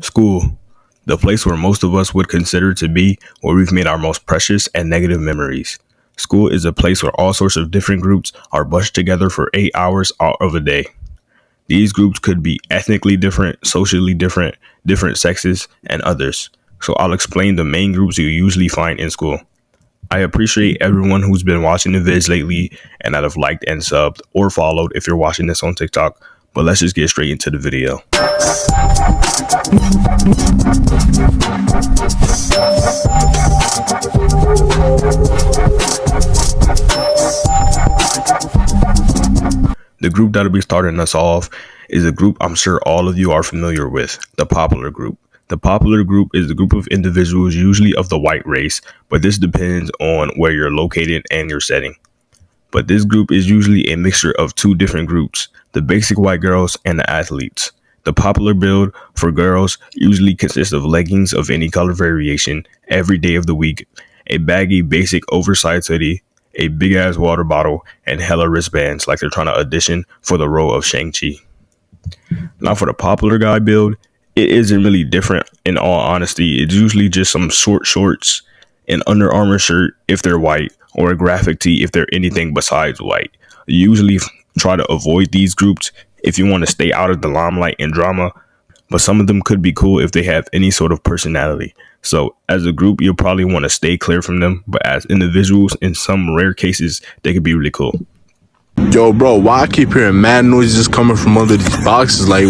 School, the place where most of us would consider to be where we've made our most precious and negative memories. School is a place where all sorts of different groups are bunched together for 8 hours out of a day. These groups could be ethnically different, socially different, different sexes, and others. So I'll explain the main groups you usually find in school. I appreciate everyone who's been watching the vids lately and that have liked and subbed or followed if you're watching this on TikTok. But let's just get straight into the video. The group that'll be starting us off is a group I'm sure all of you are familiar with, the popular group. The popular group is a group of individuals usually of the white race, but this depends on where you're located and your setting. But this group is usually a mixture of two different groups, the basic white girls and the athletes. The popular build for girls usually consists of leggings of any color variation every day of the week, a baggy basic oversized hoodie, a big ass water bottle, and hella wristbands like they're trying to audition for the role of Shang-Chi. Now for the popular guy build, it isn't really different in all honesty. It's usually just some short shorts, an Under Armour shirt if they're white, or a graphic tee if they're anything besides white. You usually try to avoid these groups if you want to stay out of the limelight and drama, but some of them could be cool if they have any sort of personality. So as a group, you'll probably want to stay clear from them, but as individuals, in some rare cases, they could be really cool. Yo, bro, why I keep hearing mad noises coming from under these boxes? Like,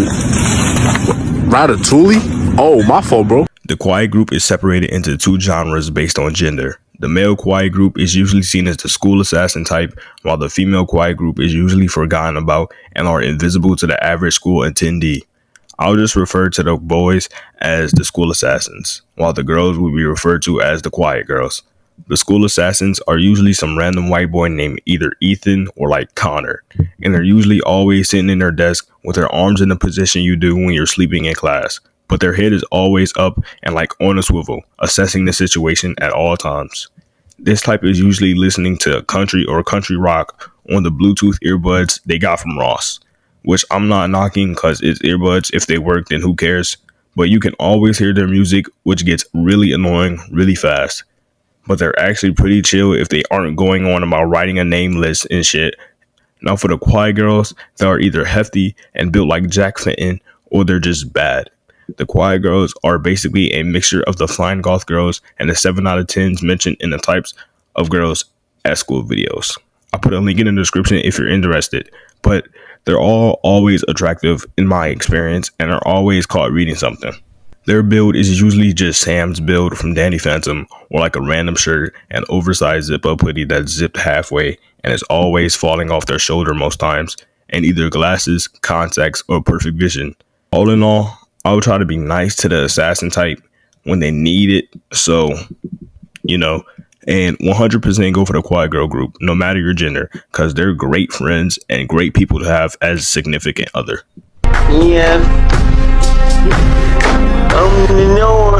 Ratatouille? Oh, my fault, bro. The quiet group is separated into two genres based on gender. The male quiet group is usually seen as the school assassin type, while the female quiet group is usually forgotten about and are invisible to the average school attendee. I'll just refer to the boys as the school assassins, while the girls will be referred to as the quiet girls. The school assassins are usually some random white boy named either Ethan or like Connor, and they're usually always sitting in their desk with their arms in the position you do when you're sleeping in class, but their head is always up and like on a swivel, assessing the situation at all times. This type is usually listening to country or country rock on the Bluetooth earbuds they got from Ross, which I'm not knocking because it's earbuds. If they work, then who cares? But you can always hear their music, which gets really annoying really fast. But they're actually pretty chill if they aren't going on about writing a name list and shit. Now for the quiet girls, they are either hefty and built like Jack Fenton, or they're just bad. The quiet girls are basically a mixture of the fine goth girls and the 7 out of 10s mentioned in the types of girls at school videos. I'll put a link in the description if you're interested, but they're all always attractive in my experience and are always caught reading something. Their build is usually just Sam's build from Danny Phantom, or like a random shirt and oversized zip-up hoodie that's zipped halfway and is always falling off their shoulder most times, and either glasses, contacts, or perfect vision. All in all, I would try to be nice to the assassin type when they need it, so, and 100% go for the quiet girl group, no matter your gender, because they're great friends and great people to have as a significant other. Yeah. No.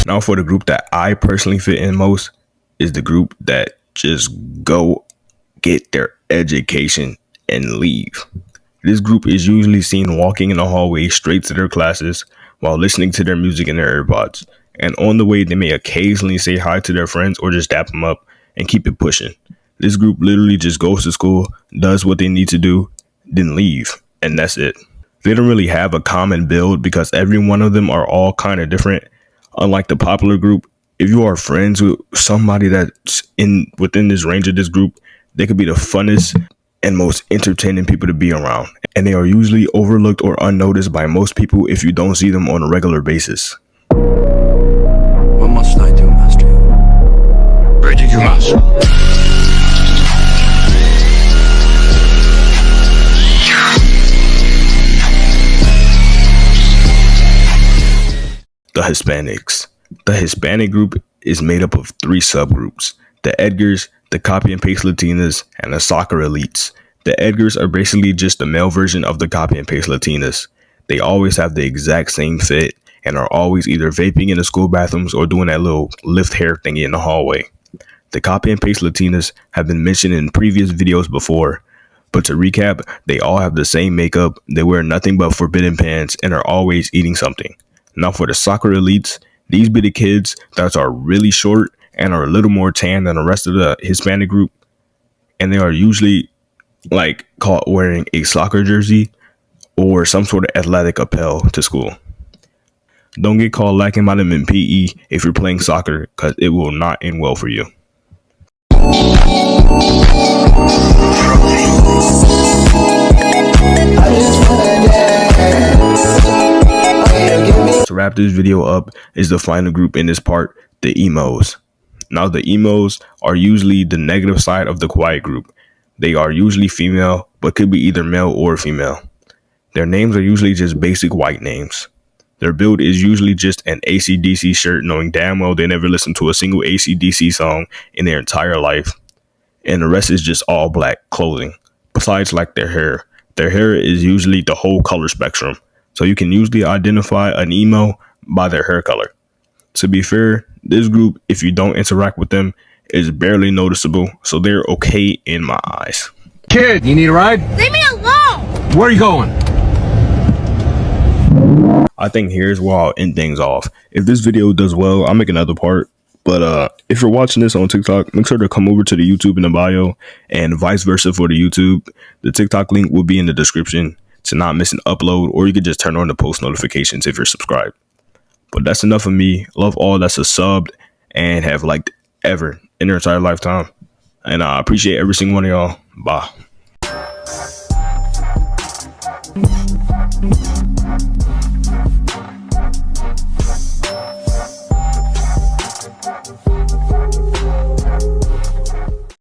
Now for the group that I personally fit in most is the group that just go get their education and leave. This group is usually seen walking in the hallway straight to their classes while listening to their music in their AirPods. And on the way, they may occasionally say hi to their friends or just dap them up and keep it pushing. This group literally just goes to school, does what they need to do, then leave, and that's it. They don't really have a common build because every one of them are all kind of different. Unlike the popular group, if you are friends with somebody that's within this range of this group, they could be the funnest and most entertaining people to be around. And they are usually overlooked or unnoticed by most people if you don't see them on a regular basis. What must I do, Master? Ready, you must. The Hispanics. The Hispanic group is made up of 3 subgroups: the Edgars, the copy and paste Latinas, and the soccer elites. The Edgars are basically just the male version of the copy and paste Latinas. They always have the exact same fit and are always either vaping in the school bathrooms or doing that little lift hair thingy in the hallway. The copy and paste Latinas have been mentioned in previous videos before, but to recap, they all have the same makeup, they wear nothing but forbidden pants, and are always eating something. Now for the soccer elites, these be the kids that are really short and are a little more tan than the rest of the Hispanic group, and they are usually like caught wearing a soccer jersey or some sort of athletic apparel to school. Don't get caught lacking vitamin PE if you're playing soccer, because it will not end well for you. To wrap this video up is the final group in this part, the Emos. Now the Emos are usually the negative side of the quiet group. They are usually female, but could be either male or female. Their names are usually just basic white names. Their build is usually just an AC/DC shirt, knowing damn well they never listened to a single AC/DC song in their entire life. And the rest is just all black clothing. Besides like their hair. Their hair is usually the whole color spectrum. So you can usually identify an emo by their hair color. To be fair, this group, if you don't interact with them, is barely noticeable. So they're okay in my eyes. Kid, you need a ride? Leave me alone! Where are you going? I think here's where I'll end things off. If this video does well, I'll make another part. But if you're watching this on TikTok, make sure to come over to the YouTube in the bio, and vice versa for the YouTube. The TikTok link will be in the description to not miss an upload, or you can just turn on the post notifications if you're subscribed. But that's enough of me. Love all that's a subbed and have liked ever in their entire lifetime. And I appreciate every single one of y'all. Bye.